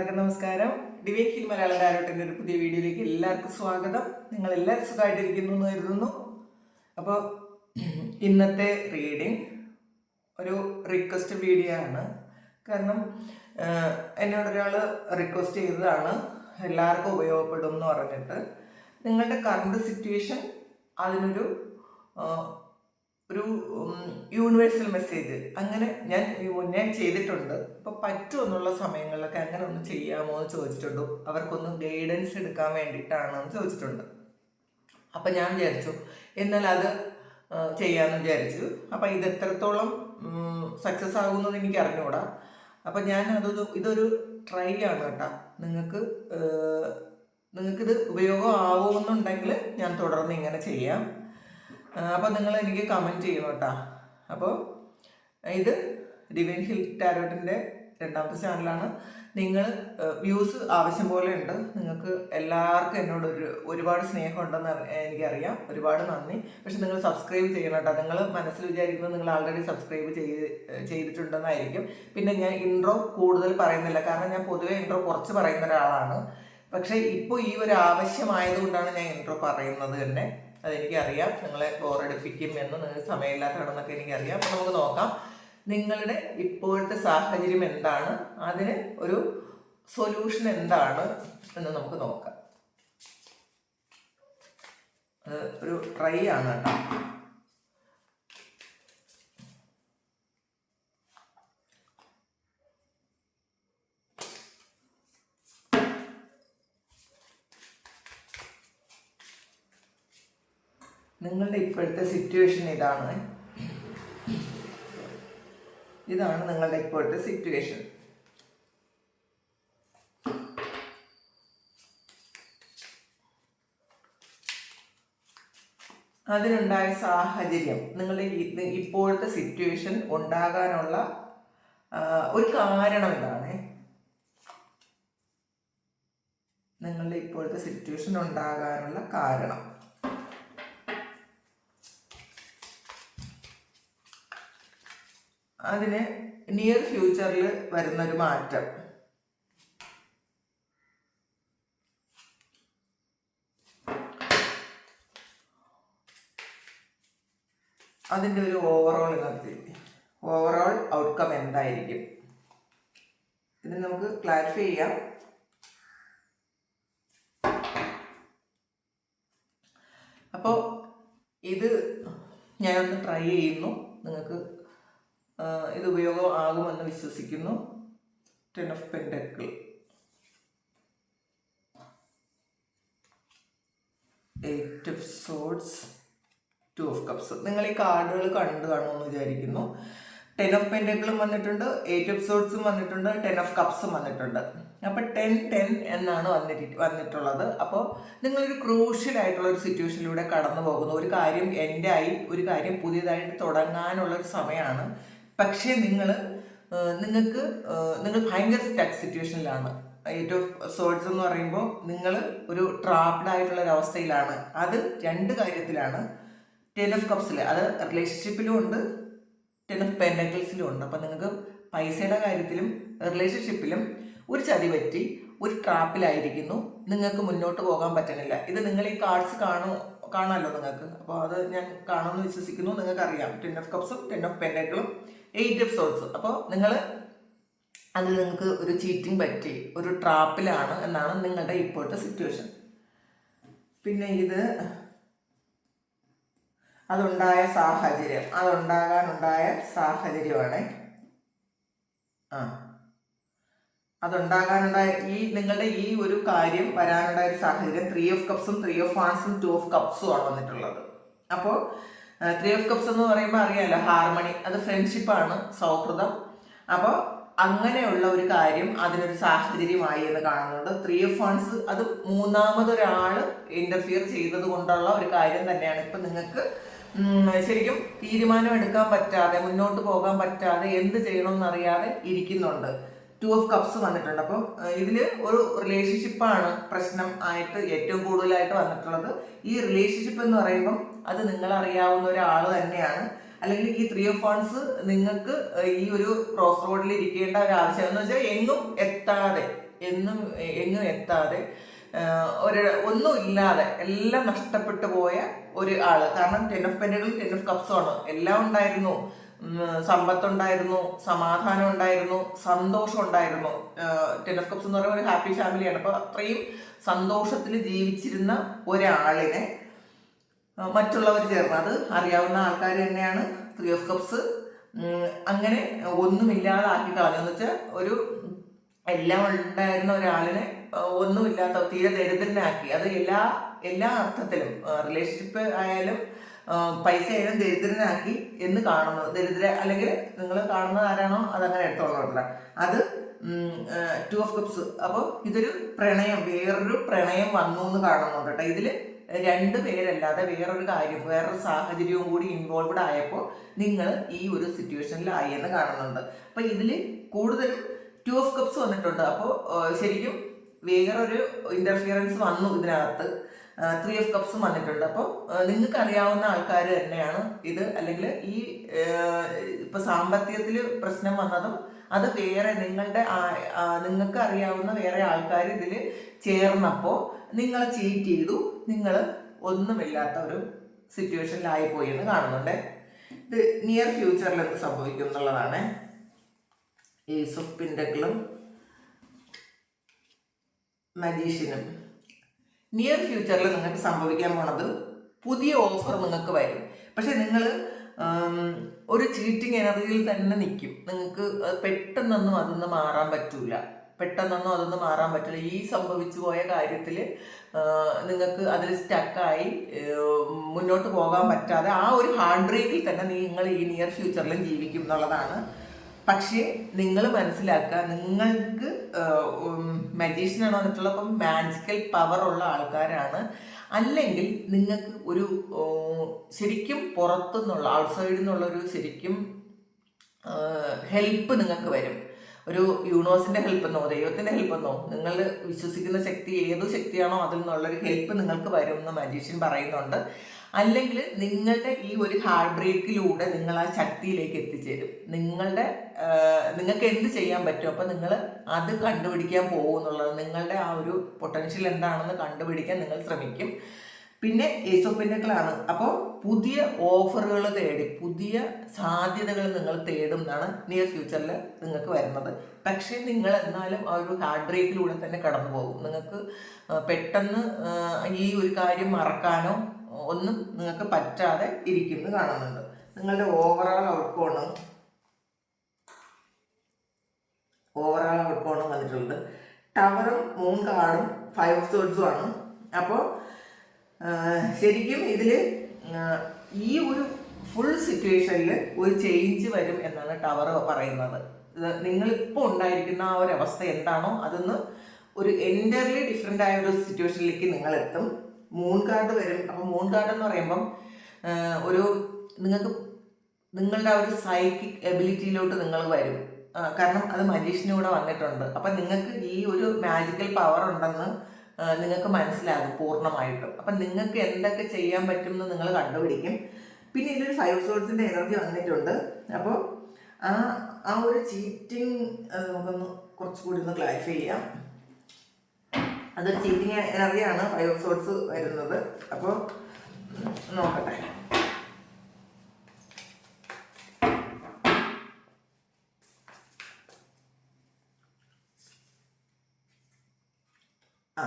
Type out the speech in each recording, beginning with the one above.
എല്ലാവർക്കും നമസ്കാരം. Divine hill Malayalam ഡയറക്റ്റിന്റെ ഒരു പുതിയ വീഡിയോയിലേക്ക് എല്ലാവർക്കും സ്വാഗതം. നിങ്ങൾ എല്ലാവരും സുഖമായിട്ടിരിക്കുന്നു എന്ന് കരുതുന്നു. അപ്പോൾ ഇന്നത്തെ റീഡിങ് ഒരു റിക്വസ്റ്റ് വീഡിയോ ആണ്. കാരണം എന്നോടൊരാൾ റിക്വസ്റ്റ് ചെയ്തതാണ്, എല്ലാവർക്കും ഉപയോഗപ്പെടും എന്ന് പറഞ്ഞിട്ട്. നിങ്ങളുടെ കറണ്ട് സിറ്റുവേഷൻ അതിനൊരു ഒരു യൂണിവേഴ്സൽ മെസ്സേജ് അങ്ങനെ ഞാൻ മുന്നേ ചെയ്തിട്ടുണ്ട്. അപ്പോൾ പറ്റുമെന്നുള്ള സമയങ്ങളിലൊക്കെ അങ്ങനെ ഒന്ന് ചെയ്യാമോ എന്ന് ചോദിച്ചിട്ടുണ്ട്. അവർക്കൊന്ന് ഗൈഡൻസ് എടുക്കാൻ വേണ്ടിയിട്ടാണെന്ന് ചോദിച്ചിട്ടുണ്ട്. അപ്പം ഞാൻ വിചാരിച്ചു എന്നാൽ അത് ചെയ്യാമെന്ന് വിചാരിച്ചു. അപ്പം ഇത് എത്രത്തോളം സക്സസ് ആകുമെന്ന് എനിക്ക് അറിഞ്ഞുകൂടാ. അപ്പം ഞാൻ ഇതൊരു ട്രൈ ആണ് കേട്ടോ. നിങ്ങൾക്കിത് ഉപയോഗം ആവുമെന്നുണ്ടെങ്കിൽ ഞാൻ തുടർന്ന് ഇങ്ങനെ ചെയ്യാം. അപ്പോൾ നിങ്ങൾ എനിക്ക് കമൻറ്റ് ചെയ്യണം കേട്ടോ. അപ്പോൾ ഇത് ഡിവൈൻ ഹിൽ ടാരോട്ടിൻ്റെ രണ്ടാമത്തെ ചാനലാണ്. നിങ്ങൾ വ്യൂസ് ആവശ്യം പോലെ ഉണ്ട്. നിങ്ങൾക്ക് എല്ലാവർക്കും എന്നോട് ഒരുപാട് സ്നേഹമുണ്ടെന്ന് എനിക്കറിയാം. ഒരുപാട് നന്ദി. പക്ഷെ നിങ്ങൾ സബ്സ്ക്രൈബ് ചെയ്യണം കേട്ടോ. നിങ്ങൾ മനസ്സിൽ വിചാരിക്കുന്നത് നിങ്ങൾ ആൾറെഡി സബ്സ്ക്രൈബ് ചെയ്തിട്ടുണ്ടെന്നായിരിക്കും. പിന്നെ ഞാൻ ഇൻട്രോ കൂടുതൽ പറയുന്നില്ല, കാരണം ഞാൻ പൊതുവെ ഇൻട്രോ കുറച്ച് പറയുന്ന ഒരാളാണ്. പക്ഷേ ഇപ്പോൾ ഈ ഒരു ആവശ്യമായതുകൊണ്ടാണ് ഞാൻ ഇൻട്രോ പറയുന്നത് തന്നെ. അതെനിക്കറിയാം, നിങ്ങളെ ബോറടിപ്പിക്കും എന്ന്, നിങ്ങൾക്ക് സമയമില്ലാത്തതാണെന്നൊക്കെ എനിക്കറിയാം. അപ്പോൾ നമുക്ക് നോക്കാം നിങ്ങളുടെ ഇപ്പോഴത്തെ സാഹചര്യം എന്താണ്, അതിന് ഒരു സൊല്യൂഷൻ എന്താണ് എന്ന് നമുക്ക് നോക്കാം. അത് ഒരു ട്രൈ ആണ് കേട്ടോ. നിങ്ങളുടെ ഇപ്പോഴത്തെ സിറ്റുവേഷൻ ഇതാണ് നിങ്ങളുടെ ഇപ്പോഴത്തെ സിറ്റുവേഷൻ. അതിനുണ്ടായ സാഹചര്യം, നിങ്ങളുടെ ഇപ്പോഴത്തെ സിറ്റുവേഷൻ ഉണ്ടാകാനുള്ള ഒരു കാരണം ഇതാണ്. നിങ്ങളുടെ ഇപ്പോഴത്തെ സിറ്റുവേഷൻ ഉണ്ടാകാനുള്ള കാരണം, അതിന് നിയർ ഫ്യൂച്ചറിൽ വരുന്നൊരു മാറ്റം, അതിൻ്റെ ഒരു ഓവറോൾ ഔട്ട്കം എന്തായിരിക്കും, ഇത് നമുക്ക് ക്ലാരിഫൈ ചെയ്യാം. അപ്പോൾ ഇത് ഞാനൊന്ന് ട്രൈ ചെയ്യുന്നു. നിങ്ങൾക്ക് ഇത് ഉപയോഗം ആകുമെന്ന് വിശ്വസിക്കുന്നു. 10 of Pentacles, 8 of Swords, 2 of Cups. നിങ്ങൾ ഈ കാർഡുകൾ കണ്ടു കാണുമെന്ന് വിചാരിക്കുന്നു. 10 of Pentacles വന്നിട്ടുണ്ട്, 8 of Swords വന്നിട്ടുണ്ട്, 10 of Cups വന്നിട്ടുണ്ട്. അപ്പോൾ 10 എന്നാണ് വന്നിട്ടുള്ളത്. അപ്പോൾ നിങ്ങളൊരു ക്രൂഷ്യൽ ആയിട്ടുള്ള ഒരു സിറ്റുവേഷനിലൂടെ കടന്നു പോകുന്നു. ഒരു കാര്യം ഒരു കാര്യം പുതിയതായിട്ട് തുടങ്ങാനുള്ള ഒരു സമയമാണ്. പക്ഷേ നിങ്ങൾ ഭയങ്കര സ്റ്റക്ക് സിറ്റുവേഷനിലാണ്. 8 of Swords എന്ന് പറയുമ്പോൾ നിങ്ങൾ ഒരു ട്രാപ്ഡ് ആയിട്ടുള്ള ഒരു അവസ്ഥയിലാണ്. അത് രണ്ട് കാര്യത്തിലാണ്. 10 of Cupsൽ അത് റിലേഷൻഷിപ്പിലും ഉണ്ട്, 10 of Pentaclesലും ഉണ്ട്. അപ്പം നിങ്ങൾക്ക് പൈസയുടെ കാര്യത്തിലും റിലേഷൻഷിപ്പിലും ഒരു ചതി പറ്റി ഒരു ട്രാപ്പിലായിരിക്കുന്നു. നിങ്ങൾക്ക് മുന്നോട്ട് പോകാൻ പറ്റണില്ല. ഇത് നിങ്ങൾ ഈ കാർഡ്സ് കാണാമല്ലോ നിങ്ങൾക്ക്. അപ്പോൾ അത് ഞാൻ കാണുമെന്ന് വിശ്വസിക്കുന്നു. നിങ്ങൾക്കറിയാം 10 of Cupsഉം 10 of Pentaclesഉം 8 of Swords. അപ്പോൾ അതിൽ നിങ്ങൾക്ക് ഒരു ചീറ്റിംഗ് പറ്റി ഒരു ട്രാപ്പിലാണ് എന്നാണ് നിങ്ങളുടെ ഇപ്പോഴത്തെ സിറ്റുവേഷൻ. പിന്നെ ഇത് അതുണ്ടാകാനുണ്ടായ സാഹചര്യമാണ്. അതുണ്ടാകാനുണ്ടായ നിങ്ങളുടെ ഈ ഒരു കാര്യം വരാനുണ്ടായ ഒരു സാഹചര്യം 3 of Cupsഉം 3 of Wandsഉം 2 of Cupsഉം ആണ് വന്നിട്ടുള്ളത്. അപ്പോൾ 3 of Cups എന്ന് പറയുമ്പോൾ അറിയാമല്ലോ, ഹാർമണി, അത് ഫ്രണ്ട്ഷിപ്പാണ്, സൗഹൃദം. അപ്പോൾ അങ്ങനെയുള്ള ഒരു കാര്യം അതിനൊരു സാഹചര്യമായി എന്ന് കാണുന്നുണ്ട്. 3 of Wands അത് മൂന്നാമതൊരാൾ ഇന്റർഫിയർ ചെയ്തത് കൊണ്ടുള്ള ഒരു കാര്യം തന്നെയാണ്. ഇപ്പം നിങ്ങൾക്ക് ശരിക്കും തീരുമാനം എടുക്കാൻ പറ്റാതെ, മുന്നോട്ട് പോകാൻ പറ്റാതെ, എന്ത് ചെയ്യണമെന്നറിയാതെ ഇരിക്കുന്നുണ്ട്. 2 of Cups വന്നിട്ടുണ്ട്. അപ്പം ഇതിൽ ഒരു റിലേഷൻഷിപ്പാണ് പ്രശ്നം ആയിട്ട് ഏറ്റവും കൂടുതലായിട്ട് വന്നിട്ടുള്ളത്. ഈ റിലേഷൻഷിപ്പ് എന്ന് പറയുമ്പം അത് നിങ്ങളറിയാവുന്ന ഒരാൾ തന്നെയാണ്. അല്ലെങ്കിൽ ഈ 3 of Wands നിങ്ങൾക്ക് ഈ ഒരു ക്രോസ് റോഡിൽ ഇരിക്കേണ്ട ഒരു ആവശ്യം എന്ന് വെച്ചാൽ എങ്ങും എങ്ങും എത്താതെ ഒന്നുമില്ലാതെ എല്ലാം നഷ്ടപ്പെട്ടു പോയ ഒരു ആള്. കാരണം 10 ഓഫ് പെന്റക്കിളും 10 ഓഫ് കപ്സും ആണ്. എല്ലാം ഉണ്ടായിരുന്നു, സമ്പത്തുണ്ടായിരുന്നു, സമാധാനം ഉണ്ടായിരുന്നു, സന്തോഷം ഉണ്ടായിരുന്നു. 10 ഓഫ് കപ്സ് എന്ന് പറയുമ്പോൾ ഒരു ഹാപ്പി ഫാമിലിയാണ്. അപ്പോൾ അത്രയും സന്തോഷത്തിൽ ജീവിച്ചിരുന്ന ഒരാളിനെ മറ്റുള്ളവർ ചേർന്ന്, അത് അറിയാവുന്ന ആൾക്കാർ തന്നെയാണ് 3 ഓഫ് കപ്സ് അങ്ങനെ ഒന്നുമില്ലാതെ ആക്കി കളഞ്ഞു. എന്ന് വെച്ചാൽ എല്ലാം ഉണ്ടായിരുന്ന ഒരാളിനെ ഒന്നുമില്ലാത്ത തീരെ ദരിദ്രനാക്കി. അത് എല്ലാ അർത്ഥത്തിലും, റിലേഷൻഷിപ്പ് ആയാലും പൈസ ആയാലും ദരിദ്രനാക്കി എന്ന് കാണുന്നത്. അല്ലെങ്കിൽ നിങ്ങൾ കാണുന്നത് ആരാണോ അതങ്ങനെ എടുത്തോളൂ. അത് 2 ഓഫ് കപ്സ്. അപ്പോൾ ഇതൊരു വേറൊരു പ്രണയം വന്നു എന്ന് കാണുന്നുണ്ട് കേട്ടോ. ഇതിൽ 2 പേരല്ലാതെ വേറൊരു സാഹചര്യവും കൂടി ഇൻവോൾവ്ഡ് ആയപ്പോൾ നിങ്ങൾ ഈ ഒരു സിറ്റുവേഷനിലായി എന്ന് കാണുന്നുണ്ട്. അപ്പൊ ഇതിൽ കൂടുതലും 2 ഓഫ് കപ്സ് വന്നിട്ടുണ്ട്. അപ്പോൾ ശരിക്കും വേറൊരു ഇന്റർഫിയറൻസ് വന്നു ഇതിനകത്ത്. 3 ഓഫ് കപ്സും വന്നിട്ടുണ്ട്. അപ്പോൾ നിങ്ങൾക്ക് അറിയാവുന്ന ആൾക്കാർ തന്നെയാണ് ഇത്. അല്ലെങ്കിൽ ഇപ്പൊ സാമ്പത്തികത്തിൽ പ്രശ്നം വന്നതും അത് വേറെ നിങ്ങൾക്ക് അറിയാവുന്ന വേറെ ആൾക്കാർ ഇതിൽ ചേർന്നപ്പോൾ നിങ്ങളെ ചീറ്റ് ചെയ്തു. നിങ്ങൾ ഒന്നുമില്ലാത്ത ഒരു സിറ്റുവേഷനിലായിപ്പോയി എന്ന് കാണുന്നുണ്ട്. ഇത് നിയർ ഫ്യൂച്ചറിൽ എന്ത് സംഭവിക്കും എന്നുള്ളതാണ്. ഏസ് ഓഫ് പെന്റക്കിളും മജീഷ്യനും. നിയർ ഫ്യൂച്ചറിൽ നിങ്ങൾക്ക് സംഭവിക്കാൻ പോണത് പുതിയ ഓഫർ നിങ്ങൾക്ക് വരും. പക്ഷെ നിങ്ങൾ ഒരു ചീറ്റിംഗ് എനർജിയിൽ തന്നെ നിൽക്കും. നിങ്ങൾക്ക് പെട്ടെന്നൊന്നും അതൊന്നും മാറാൻ പറ്റില്ല. ഈ സംഭവിച്ചു പോയ കാര്യത്തിൽ നിങ്ങൾക്ക് അതിൽ സ്റ്റക്കായി മുന്നോട്ട് പോകാൻ പറ്റാതെ ആ ഒരു ഹാർഡ് ബ്രേക്കിൽ തന്നെ നിങ്ങൾ ഈ നിയർ ഫ്യൂച്ചറിലും ജീവിക്കും എന്നുള്ളതാണ്. പക്ഷേ നിങ്ങൾ മനസ്സിലാക്കുക, നിങ്ങൾക്ക് മജീഷ്യനാണ് വന്നിട്ടുള്ള, അപ്പം മാജിക്കൽ പവർ ഉള്ള ആൾക്കാരാണ്. അല്ലെങ്കിൽ നിങ്ങൾക്ക് ഒരു ശരിക്കും പുറത്തുനിന്നുള്ള ഔട്ട്സൈഡിൽ നിന്നുള്ള ഒരു ശരിക്കും ഹെൽപ്പ് നിങ്ങൾക്ക് വരും. ഒരു യൂണിവേഴ്സിന്റെ ഹെൽപ്പെന്നോ ദൈവത്തിന്റെ ഹെൽപ്പെന്നോ, നിങ്ങൾ വിശ്വസിക്കുന്ന ശക്തി ഏതു ശക്തിയാണോ അതിൽ നിന്നുള്ളൊരു ഹെൽപ്പ് നിങ്ങൾക്ക് വരും എന്ന് മജീഷ്യൻ പറയുന്നുണ്ട്. അല്ലെങ്കിൽ നിങ്ങളുടെ ഈ ഒരു ഹാർഡ് ബ്രേക്കിലൂടെ നിങ്ങൾ ആ ശക്തിയിലേക്ക് എത്തിച്ചേരും. നിങ്ങൾക്ക് എന്ത് ചെയ്യാൻ പറ്റും, അപ്പം നിങ്ങൾ അത് കണ്ടുപിടിക്കാൻ പോകും എന്നുള്ളത്. നിങ്ങളുടെ ആ ഒരു പൊട്ടൻഷ്യൽ എന്താണെന്ന് കണ്ടുപിടിക്കാൻ നിങ്ങൾ ശ്രമിക്കും. പിന്നെ ഏസ് ഓഫ് പെന്റക്കിളാണ്. അപ്പോൾ പുതിയ ഓഫറുകൾ തേടി, പുതിയ സാധ്യതകൾ നിങ്ങൾ തേടും എന്നാണ് നിയർ ഫ്യൂച്ചറിൽ നിങ്ങൾക്ക് വരുന്നത്. പക്ഷേ നിങ്ങൾ എന്നാലും ആ ഒരു ഹാർഡ് ബ്രേക്കിലൂടെ തന്നെ കടന്നു പോകും. നിങ്ങൾക്ക് പെട്ടെന്ന് ഈ ഒരു കാര്യം മറക്കാനോ ഒന്നും നിങ്ങൾക്ക് പറ്റാതെ ഇരിക്കുന്നു കാണുന്നുണ്ട്. നിങ്ങളുടെ ഓവറോൾ ഔട്ട്കോണും വന്നിട്ടുള്ളത് ടവറും മൂൺ കാർഡും 5 ഓഫ് സോർഡ്സും ആണ്. അപ്പോൾ ശരിക്കും ഇതിൽ ഈ ഒരു ഫുൾ സിറ്റുവേഷനിൽ ഒരു ചേഞ്ച് വരും എന്നാണ് ടവർ പറയുന്നത്. നിങ്ങളിപ്പോൾ ഉണ്ടായിരിക്കുന്ന ആ ഒരു അവസ്ഥ എന്താണോ അതൊന്ന് ഒരു എൻ്റർലി ഡിഫറെൻ്റ് ആയ ഒരു സിറ്റുവേഷനിലേക്ക് നിങ്ങളെത്തും. മൂൺ കാർഡ് വരും. അപ്പോൾ മൂൺ കാർഡ് എന്ന് പറയുമ്പം നിങ്ങളുടെ ആ ഒരു സൈക്കിക് എബിലിറ്റിയിലോട്ട് നിങ്ങൾ വരും. കാരണം അത് മജീഷ്യനൂടെ വന്നിട്ടുണ്ട്. അപ്പം നിങ്ങൾക്ക് ഈ ഒരു മാജിക്കൽ പവർ ഉണ്ടെന്ന് നിങ്ങൾക്ക് മനസ്സിലാകും പൂർണ്ണമായിട്ടും. അപ്പം നിങ്ങൾക്ക് എന്തൊക്കെ ചെയ്യാൻ പറ്റും എന്ന് നിങ്ങൾ കണ്ടുപിടിക്കും. പിന്നെ ഇതിലൊരു 5 സോഴ്സിൻ്റെ എനർജി വന്നിട്ടുണ്ട്. അപ്പോൾ ആ ഒരു ചീറ്റിംഗ് നമുക്കൊന്ന് കുറച്ചുകൂടി ഒന്ന് ക്ലാരിഫൈ ചെയ്യാം. അതൊരു ചീറ്റിംഗ് എനർജിയാണ് 5 ഓഫ് സോർട്സ് വരുന്നത്. അപ്പോൾ നോക്കട്ടെ. ആ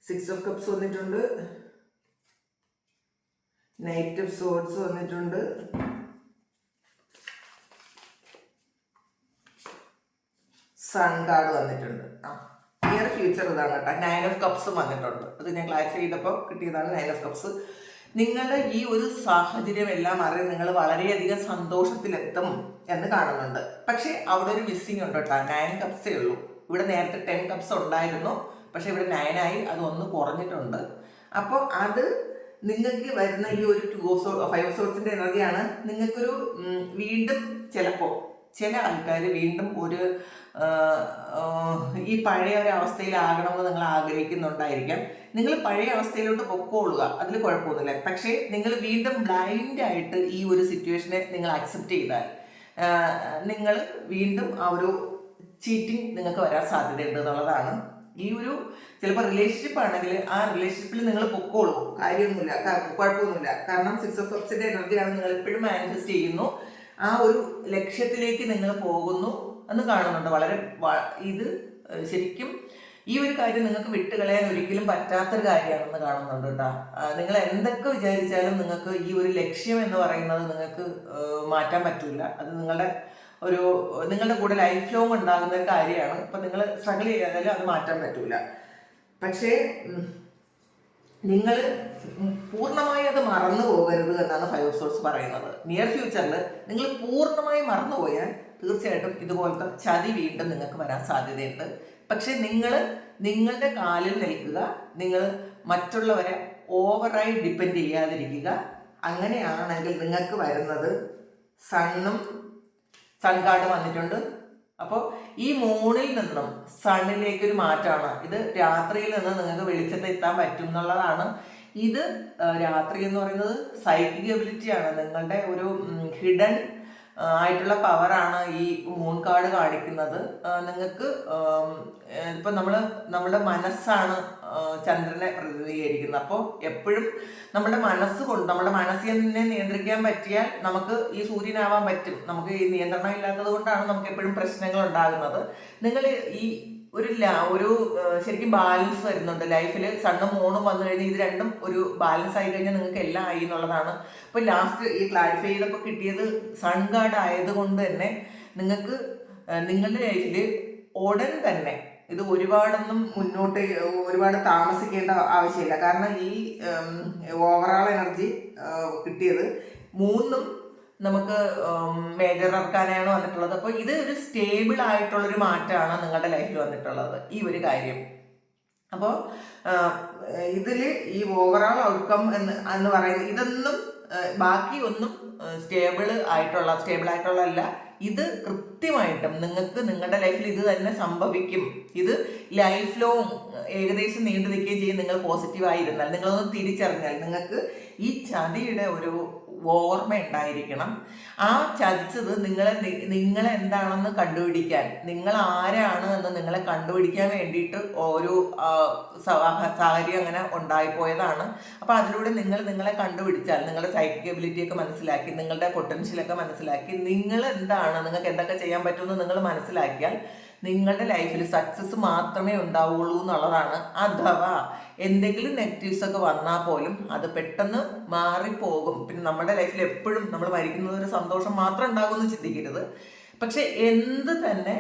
6 ഓഫ് കപ്സ് വന്നിട്ടുണ്ട്, നൈറ്റ് ഓഫ് സോർട്സ് വന്നിട്ടുണ്ട്, സൺ കാർഡ് വന്നിട്ടുണ്ട്. നിയർ ഫ്യൂച്ചർ ഇതാണ് കേട്ടോ. 9 ഓഫ് കപ്സും വന്നിട്ടുണ്ട്. അത് ഞാൻ ക്ലാരിഫൈ ചെയ്തപ്പോൾ കിട്ടിയതാണ് 9 ഓഫ് കപ്സ്. നിങ്ങളുടെ ഈ ഒരു സാഹചര്യം എല്ലാം അറിയാൻ നിങ്ങൾ വളരെയധികം സന്തോഷത്തിലെത്തും എന്ന് കാണുന്നുണ്ട്. പക്ഷെ അവിടെ ഒരു മിസ്സിങ് ഉണ്ട് കേട്ടോ. 9 കപ്സേ ഉള്ളൂ. ഇവിടെ നേരത്തെ 10 കപ്സ് ഉണ്ടായിരുന്നു, പക്ഷെ ഇവിടെ 9 ആയി. അത് ഒന്ന് കുറഞ്ഞിട്ടുണ്ട്. അപ്പോൾ അത് നിങ്ങൾക്ക് വരുന്ന ഈ ഒരു 5 ഓഫ് സോർട്സിന്റെ എനർജിയാണ്. നിങ്ങൾക്കൊരു വീണ്ടും ചിലപ്പോൾ ചില ആൾക്കാർ വീണ്ടും ഈ പഴയ ഒരു അവസ്ഥയിലാകണമെന്ന് നിങ്ങൾ ആഗ്രഹിക്കുന്നുണ്ടായിരിക്കാം. നിങ്ങൾ പഴയ അവസ്ഥയിലോട്ട് പൊക്കോളുക, അതിൽ കുഴപ്പമൊന്നുമില്ല. പക്ഷേ നിങ്ങൾ വീണ്ടും ബ്ലൈൻഡായിട്ട് ഈ ഒരു സിറ്റുവേഷനെ നിങ്ങൾ അക്സെപ്റ്റ് ചെയ്താൽ നിങ്ങൾ വീണ്ടും ആ ഒരു ചീറ്റിംഗ് നിങ്ങൾക്ക് വരാൻ സാധ്യതയുണ്ട് എന്നുള്ളതാണ്. ഈ ഒരു ചിലപ്പോൾ റിലേഷൻഷിപ്പ് ആണെങ്കിൽ ആ റിലേഷൻഷിപ്പിൽ നിങ്ങൾ പൊക്കോളൂ, കാര്യമൊന്നുമില്ല, കുഴപ്പമൊന്നുമില്ല. കാരണം 6 of Cupsന്റെ എനർജിയാണ്, നിങ്ങൾ എപ്പോഴും മാനിഫെസ്റ്റ് ചെയ്യുന്നു, ആ ഒരു ലക്ഷ്യത്തിലേക്ക് നിങ്ങൾ പോകുന്നു എന്ന് കാണുന്നുണ്ട്. വളരെ ഇത് ശരിക്കും ഈ ഒരു കാര്യം നിങ്ങൾക്ക് വിട്ടുകളയാൻ ഒരിക്കലും പറ്റാത്തൊരു കാര്യമാണെന്ന് കാണുന്നുണ്ട് കേട്ടോ. നിങ്ങൾ എന്തൊക്കെ വിചാരിച്ചാലും നിങ്ങൾക്ക് ഈ ഒരു ലക്ഷ്യം എന്ന് പറയുന്നത് നിങ്ങൾക്ക് മാറ്റാൻ പറ്റില്ല. അത് നിങ്ങളുടെ കൂടെ ലൈഫ് ലോങ് ഉണ്ടാകുന്ന ഒരു കാര്യമാണ്. ഇപ്പം നിങ്ങൾ സ്ട്രഗിൾ ചെയ്താലും അത് മാറ്റാൻ പറ്റില്ല. പക്ഷേ നിങ്ങൾ പൂർണ്ണമായി അത് മറന്നു പോകരുത് എന്നാണ് 5 of Swords പറയുന്നത്. നിയർ ഫ്യൂച്ചറിൽ നിങ്ങൾ പൂർണ്ണമായി മറന്നുപോയാൽ തീർച്ചയായിട്ടും ഇതുപോലത്തെ ചതി വീണ്ടും നിങ്ങൾക്ക് വരാൻ സാധ്യതയുണ്ട്. പക്ഷെ നിങ്ങളുടെ കാലിൽ നിൽക്കുക, നിങ്ങൾ മറ്റുള്ളവരെ ഓവറായി ഡിപ്പെൻഡ് ചെയ്യാതിരിക്കുക. അങ്ങനെയാണെങ്കിൽ നിങ്ങൾക്ക് വരുന്നത് സൺ കാർഡ് വന്നിട്ടുണ്ട്. അപ്പോൾ ഈ മൂണിൽ നിന്നും സണ്ണിലേക്ക് ഒരു മാറ്റമാണ്. ഇത് രാത്രിയിൽ നിന്ന് നിങ്ങൾക്ക് വെളിച്ചത്തെത്താൻ പറ്റും എന്നുള്ളതാണ്. ഇത് രാത്രി എന്ന് പറയുന്നത് സൈക്കിക് എബിലിറ്റിയാണ്, നിങ്ങളുടെ ഒരു ഹിഡൻ ആയിട്ടുള്ള പവറാണ് ഈ മൂൺ കാർഡ് കാണിക്കുന്നത്. നിങ്ങൾക്ക് ഇപ്പം നമ്മുടെ മനസ്സാണ് ചന്ദ്രനെ പ്രതിനിധീകരിക്കുന്നത്. അപ്പോൾ എപ്പോഴും നമ്മുടെ മനസ്സിനെ നിയന്ത്രിക്കാൻ പറ്റിയാൽ നമുക്ക് ഈ സൂര്യനാവാൻ പറ്റും. നമുക്ക് ഈ നിയന്ത്രണം ഇല്ലാത്തത് കൊണ്ടാണ് നമുക്ക് എപ്പോഴും പ്രശ്നങ്ങൾ ഉണ്ടാകുന്നത്. നിങ്ങൾ ഈ ഒരു ശരിക്കും ബാലൻസ് വരുന്നുണ്ട് ലൈഫിൽ. സണ്ണും മൂണും വന്നു കഴിഞ്ഞാൽ ഇത് രണ്ടും ഒരു ബാലൻസ് ആയി കഴിഞ്ഞാൽ നിങ്ങൾക്ക് എല്ലാം ആയി എന്നുള്ളതാണ്. അപ്പോൾ ലാസ്റ്റ് ഈ ക്ലാരിഫൈ ചെയ്തപ്പോൾ കിട്ടിയത് സൺ കാർഡ് ആയതുകൊണ്ട് തന്നെ നിങ്ങൾക്ക് നിങ്ങളുടെ ലൈഫിൽ ഉടൻ തന്നെ ഇത് ഒരുപാട് താമസിക്കേണ്ട ആവശ്യമില്ല. കാരണം ഈ ഓവറോൾ എനർജി കിട്ടിയത് മൂന്നും നമുക്ക് മേജർ അർക്കാനാണ് വന്നിട്ടുള്ളത്. അപ്പോൾ ഇത് ഒരു സ്റ്റേബിൾ ആയിട്ടുള്ളൊരു മാറ്റമാണ് നിങ്ങളുടെ ലൈഫിൽ വന്നിട്ടുള്ളത് ഈ ഒരു കാര്യം. അപ്പോൾ ഇതിൽ ഈ ഓവറോൾ ഔട്ട്കം എന്ന് പറയുന്നത് ഇതൊന്നും ബാക്കി ഒന്നും സ്റ്റേബിൾ ആയിട്ടുള്ള അല്ല. ഇത് കൃത്യമായിട്ടും നിങ്ങൾക്ക് നിങ്ങളുടെ ലൈഫിൽ ഇത് തന്നെ സംഭവിക്കും. ഇത് ലൈഫ് ലോങ് ഏകദേശം നീണ്ടു നിൽക്കുകയും ചെയ്യും. നിങ്ങൾ പോസിറ്റീവായിരുന്നാൽ, നിങ്ങളൊന്ന് തിരിച്ചറിഞ്ഞാൽ, നിങ്ങൾക്ക് ഈ ചതിയുടെ ഒരു ഓർമ്മ ഉണ്ടായിരിക്കണം. ആ ചതിച്ചത് നിങ്ങളെ എന്താണെന്ന് കണ്ടുപിടിക്കാൻ, നിങ്ങൾ ആരാണ് എന്ന് നിങ്ങളെ കണ്ടുപിടിക്കാൻ വേണ്ടിയിട്ട് ഒരു സാഹചര്യം അങ്ങനെ ഉണ്ടായിപ്പോയതാണ്. അപ്പോൾ അതിലൂടെ നിങ്ങളെ കണ്ടുപിടിച്ചാൽ, നിങ്ങളുടെ സൈക്കിക് എബിലിറ്റിയൊക്കെ മനസ്സിലാക്കി, നിങ്ങളുടെ പൊട്ടൻഷ്യലൊക്കെ മനസ്സിലാക്കി, നിങ്ങൾ എന്താണ്, നിങ്ങൾക്ക് എന്തൊക്കെ ചെയ്യാൻ പറ്റുമെന്ന് നിങ്ങൾ മനസ്സിലാക്കിയാൽ നിങ്ങളുടെ ലൈഫിൽ സക്സസ് മാത്രമേ ഉണ്ടാവുള്ളൂ എന്നുള്ളതാണ്. അഥവാ എന്തെങ്കിലും നെഗറ്റീവ്സ് ഒക്കെ വന്നാൽ പോലും അത് പെട്ടെന്ന് മാറിപ്പോകും. പിന്നെ നമ്മുടെ ലൈഫിൽ എപ്പോഴും നമ്മൾ മരിക്കുന്നത് ഒരു സന്തോഷം മാത്രം ഉണ്ടാകുമെന്ന് ചിന്തിക്കരുത്. പക്ഷെ എന്ത് തന്നെ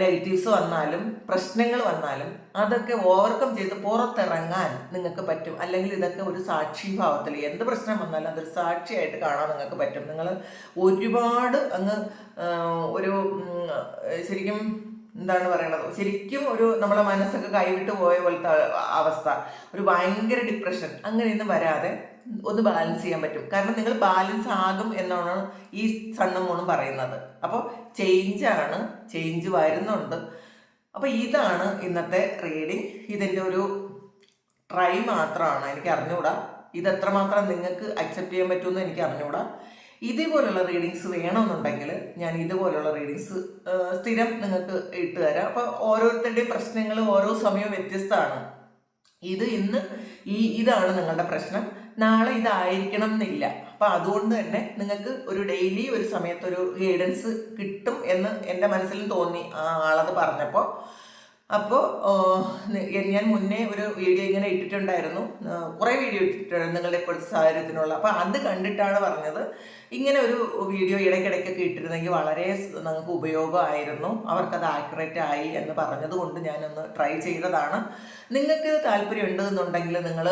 നെഗറ്റീവ്സ് വന്നാലും പ്രശ്നങ്ങൾ വന്നാലും അതൊക്കെ ഓവർകം ചെയ്ത് പുറത്തിറങ്ങാൻ നിങ്ങൾക്ക് പറ്റും. അല്ലെങ്കിൽ ഇതൊക്കെ ഒരു സാക്ഷിഭാവത്തിൽ എന്ത് പ്രശ്നം വന്നാലും അതൊരു സാക്ഷിയായിട്ട് കാണാൻ നിങ്ങൾക്ക് പറ്റും. നിങ്ങൾ ഒരുപാട് ഒരു ശരിക്കും എന്താണ് പറയണത്, ശരിക്കും നമ്മളെ മനസ്സൊക്കെ കൈവിട്ട് പോയ പോലത്തെ അവസ്ഥ, ഒരു ഭയങ്കര ഡിപ്രഷൻ അങ്ങനെയൊന്നും വരാതെ ഒന്ന് ബാലൻസ് ചെയ്യാൻ പറ്റും. കാരണം നിങ്ങൾ ബാലൻസ് ആകും എന്നാണ് ഈ സണ്ണും മൂണും പറയുന്നത്. അപ്പോൾ ചേഞ്ച് വരുന്നുണ്ട്. അപ്പോൾ ഇതാണ് ഇന്നത്തെ റീഡിങ്. ഇതിൻ്റെ ഒരു ട്രൈ മാത്രമാണ്, എനിക്ക് അറിഞ്ഞുകൂടാ. ഇത് എത്രമാത്രം നിങ്ങൾക്ക് അക്സെപ്റ്റ് ചെയ്യാൻ പറ്റുമെന്ന് എനിക്ക് അറിഞ്ഞുകൂടാ. ഇതേപോലുള്ള റീഡിങ്സ് വേണമെന്നുണ്ടെങ്കിൽ ഞാൻ ഇതുപോലുള്ള റീഡിങ്സ് സ്ഥിരം നിങ്ങൾക്ക് ഇട്ട് തരാം. അപ്പോൾ ഓരോരുത്തരുടെയും പ്രശ്നങ്ങൾ ഓരോ സമയവും വ്യത്യസ്തമാണ്. ഇതാണ് നിങ്ങളുടെ പ്രശ്നം, നാളെ ഇതായിരിക്കണം എന്നില്ല. അപ്പം അതുകൊണ്ട് തന്നെ നിങ്ങൾക്ക് ഒരു ഡെയിലി ഒരു സമയത്തൊരു ഗൈഡൻസ് കിട്ടും എന്ന് എൻ്റെ മനസ്സിലും തോന്നി ആളത് പറഞ്ഞപ്പോൾ. അപ്പോൾ ഞാൻ മുന്നേ ഒരു വീഡിയോ ഇങ്ങനെ ഇട്ടിട്ടുണ്ടായിരുന്നു, കുറേ വീഡിയോ ഇട്ടിട്ടുണ്ടായിരുന്നു നിങ്ങളുടെ ഇപ്പോഴത്തെ സാഹചര്യത്തിനുള്ള. അപ്പോൾ അത് കണ്ടിട്ടാണ് പറഞ്ഞത് ഇങ്ങനെ ഒരു വീഡിയോ ഇടയ്ക്കിടയ്ക്കൊക്കെ ഇട്ടിരുന്നെങ്കിൽ വളരെ നിങ്ങൾക്ക് ഉപയോഗമായിരുന്നു, അവർക്കത് ആക്യുറേറ്റ് ആയി എന്ന് പറഞ്ഞത് കൊണ്ട് ഞാനൊന്ന് ട്രൈ ചെയ്തതാണ്. നിങ്ങൾക്ക് താല്പര്യം ഉണ്ടെന്നുണ്ടെങ്കിൽ നിങ്ങൾ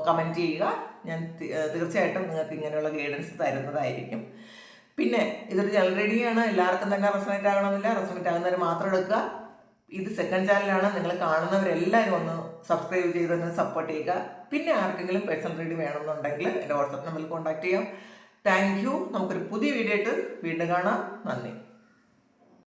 കമൻറ്റ് ചെയ്യുക. ഞാൻ തീർച്ചയായിട്ടും നിങ്ങൾക്ക് ഇങ്ങനെയുള്ള ഗൈഡൻസ് തരുന്നതായിരിക്കും. പിന്നെ ഇതൊരു ജനറൽ റീഡിംഗ് ആണ്, എല്ലാവർക്കും തന്നെ റെസൊണേറ്റ് ആകണമെന്നില്ല. റെസൊണേറ്റ് ആകുന്നവർ മാത്രം എടുക്കുക. ഇത് സെക്കൻഡ് ചാനലാണ്, നിങ്ങൾ കാണുന്നവരെല്ലാവരും ഒന്ന് സബ്സ്ക്രൈബ് ചെയ്തൊന്ന് സപ്പോർട്ട് ചെയ്യുക. പിന്നെ ആർക്കെങ്കിലും പേഴ്സണൽ റീഡിംഗ് വേണമെന്നുണ്ടെങ്കിൽ എൻ്റെ വാട്സാപ്പ് നമ്പറിൽ കോൺടാക്ട് ചെയ്യാം. Thank you. നമുക്കൊരു പുതിയ വീഡിയോ ആയിട്ട് വീണ്ടും കാണാം. നന്ദി.